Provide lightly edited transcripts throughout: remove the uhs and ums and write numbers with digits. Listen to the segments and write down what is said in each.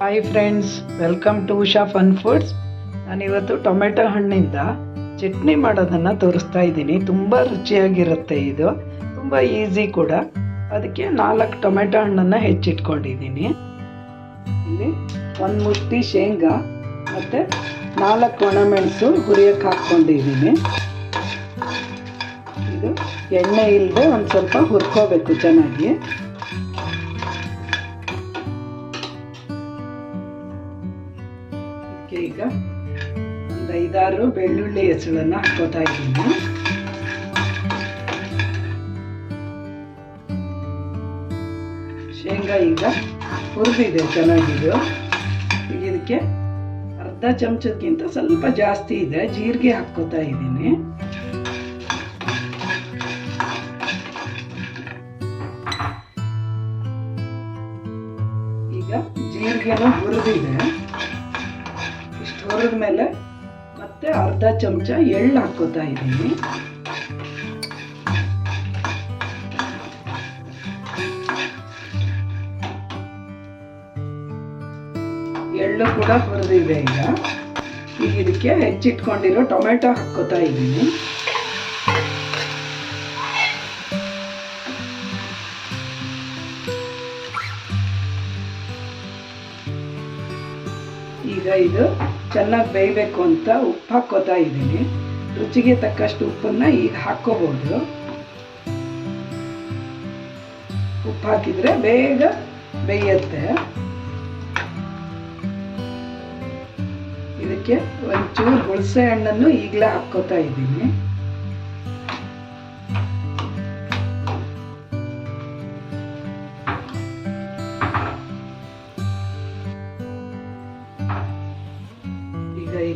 Hi friends, welcome to Usha fun foods. ನಾನಿವತ್ತು tomato ಹಣ್ಣಿಂದ ಚಟ್ನಿ ಮಾಡೋದನ್ನು ತೋರಿಸ್ತಾ ಇದ್ದೀನಿ. ತುಂಬ ರುಚಿಯಾಗಿರುತ್ತೆ. ಇದು ತುಂಬ ಈಸಿ ಕೂಡ. ಅದಕ್ಕೆ 4 ಟೊಮೆಟೊ ಹಣ್ಣನ್ನು ಹೆಚ್ಚಿಟ್ಕೊಂಡಿದ್ದೀನಿ. ಇಲ್ಲಿ 1 ಮುಷ್ಟಿ ಶೇಂಗಾ ಮತ್ತು 4 ಒಣಮೆಣಸು ಹುರಿಯೋಕ್ಕೆ ಹಾಕ್ಕೊಂಡಿದ್ದೀನಿ. ಇದು ಎಣ್ಣೆ ಇಲ್ಲದೆ ಒಂದು ಸ್ವಲ್ಪ ಹುರ್ಕೋಬೇಕು ಚೆನ್ನಾಗಿ. ಈಗ ಒಂದು 5-6 ಬೆಳ್ಳುಳ್ಳಿ ಹೆಸಳನ್ನು ಹಾಕೋತಾ ಇದ್ದೀನಿ. ಶೇಂಗಾ ಈಗ ಹುರಿದಿದೆ ಚೆನ್ನಾಗಿದು. ಈಗ ಇದಕ್ಕೆ ಅರ್ಧ ಚಮಚಕ್ಕಿಂತ ಸ್ವಲ್ಪ ಜಾಸ್ತಿ ಇದೆ ಜೀರಿಗೆ ಹಾಕೋತಾ ಇದ್ದೀನಿ. ಈಗ ಜೀರಿಗೆನೂ ಹುರಿದಿದೆ. ಹುರಿದ ಮೇಲೆ ಮತ್ತೆ ಅರ್ಧ ಚಮಚ ಎಳ್ಳು ಹಾಕೋತಾ ಇದ್ದೀನಿ. ಎಳ್ಳು ಕೂಡ ಹುರಿದಿದೆ. ಈಗ ಇದಕ್ಕೆ ಹೆಚ್ಚಿಟ್ಕೊಂಡಿರೋ ಟೊಮೆಟೊ ಹಾಕೋತಾ ಇದ್ದೀನಿ. ಈಗ ಇದು ಚೆನ್ನಾಗಿ ಬೇಯಬೇಕು ಅಂತ ಉಪ್ಪು ಹಾಕೋತಾ ಇದ್ದೀನಿ. ರುಚಿಗೆ ತಕ್ಕಷ್ಟು ಉಪ್ಪನ್ನ ಈಗ ಹಾಕೋಬಹುದು. ಉಪ್ಪು ಹಾಕಿದ್ರೆ ಬೇಗ ಬೇಯುತ್ತೆ. ಇದಕ್ಕೆ ಒಂಚೂರು ಹುಣಸೆ ಹಣ್ಣನ್ನು ಈಗಲೇ ಹಾಕೋತಾ ಇದ್ದೀನಿ.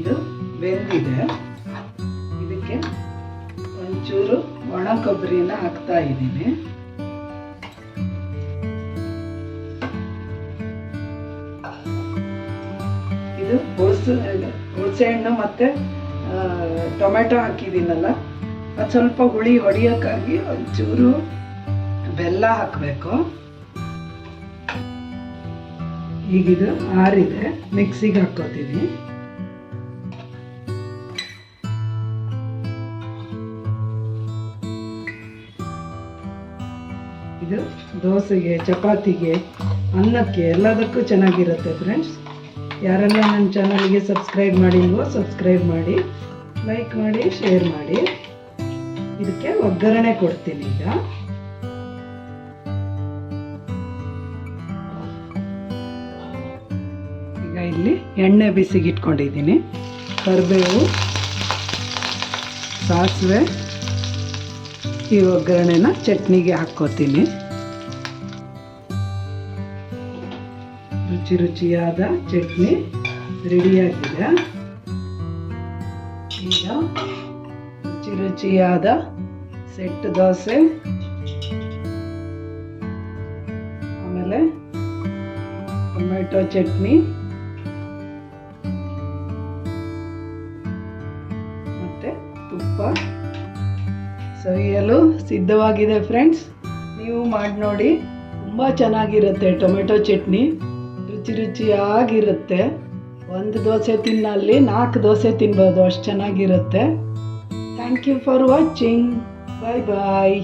ಇದು ಬೆಂದಿದೆ. ಇದಕ್ಕೆ ಒಂಚೂರು ಒಣ ಕೊಬ್ಬರಿನ ಹಾಕ್ತಾ ಇದ್ದೀನಿ. ಇದು ಹುಣಸೆ ಹಣ್ಣು ಮತ್ತೆ ಟೊಮೆಟೊ ಹಾಕಿದ್ದೀನಲ್ಲ, ಅದು ಸ್ವಲ್ಪ ಹುಳಿ ಹೊಡಿಯೋಕ್ಕಾಗಿ ಒಂಚೂರು ಬೆಲ್ಲ ಹಾಕಬೇಕು. ಈಗಿದು ಆರಿದೆ, ಮಿಕ್ಸಿಗೆ ಹಾಕೋತೀನಿ. ಇದು ದೋಸೆಗೆ, ಚಪಾತಿಗೆ, ಅನ್ನಕ್ಕೆ ಎಲ್ಲದಕ್ಕೂ ಚೆನ್ನಾಗಿರುತ್ತೆ ಫ್ರೆಂಡ್ಸ್. ಯಾರೆಲ್ಲ ನನ್ನ ಚಾನಲ್ಗೆ ಸಬ್ಸ್ಕ್ರೈಬ್ ಮಾಡಿಲ್ವೋ ಸಬ್ಸ್ಕ್ರೈಬ್ ಮಾಡಿ, ಲೈಕ್ ಮಾಡಿ, ಶೇರ್ ಮಾಡಿ. ಇದಕ್ಕೆ ಒಗ್ಗರಣೆ ಕೊಡ್ತೀನಿ. ಈಗ ಇಲ್ಲಿ ಎಣ್ಣೆ ಬಿಸಿಗೆ ಇಟ್ಕೊಂಡಿದ್ದೀನಿ. ಕರಿಬೇವು, ಸಾಸಿವೆ, ಈ ಒಗ್ಗರಣೆನ ಚಟ್ನಿಗೆ ಹಾಕ್ಕೋತೀನಿ. ರುಚಿಯಾದ ಚಟ್ನಿ ರೆಡಿಯಾಗಿದೆ. ಈಗ ರುಚಿಯಾದ ಸೆಟ್ ದೋಸೆ, ಆಮೇಲೆ ಟೊಮೆಟೊ ಚಟ್ನಿ ಮತ್ತೆ ತುಪ್ಪ ಸವಿಯಲು ಸಿದ್ಧವಾಗಿದೆ ಫ್ರೆಂಡ್ಸ್. ನೀವು ಮಾಡಿ ನೋಡಿ, ತುಂಬ ಚೆನ್ನಾಗಿರುತ್ತೆ. ಟೊಮೆಟೊ ಚಟ್ನಿ ರುಚಿಯಾಗಿರುತ್ತೆ. 1 ದೋಸೆ ತಿನ್ನಲ್ಲಿ 4 ದೋಸೆ ತಿನ್ಬೋದು, ಅಷ್ಟು ಚೆನ್ನಾಗಿರುತ್ತೆ. Thank you for watching. Bye bye.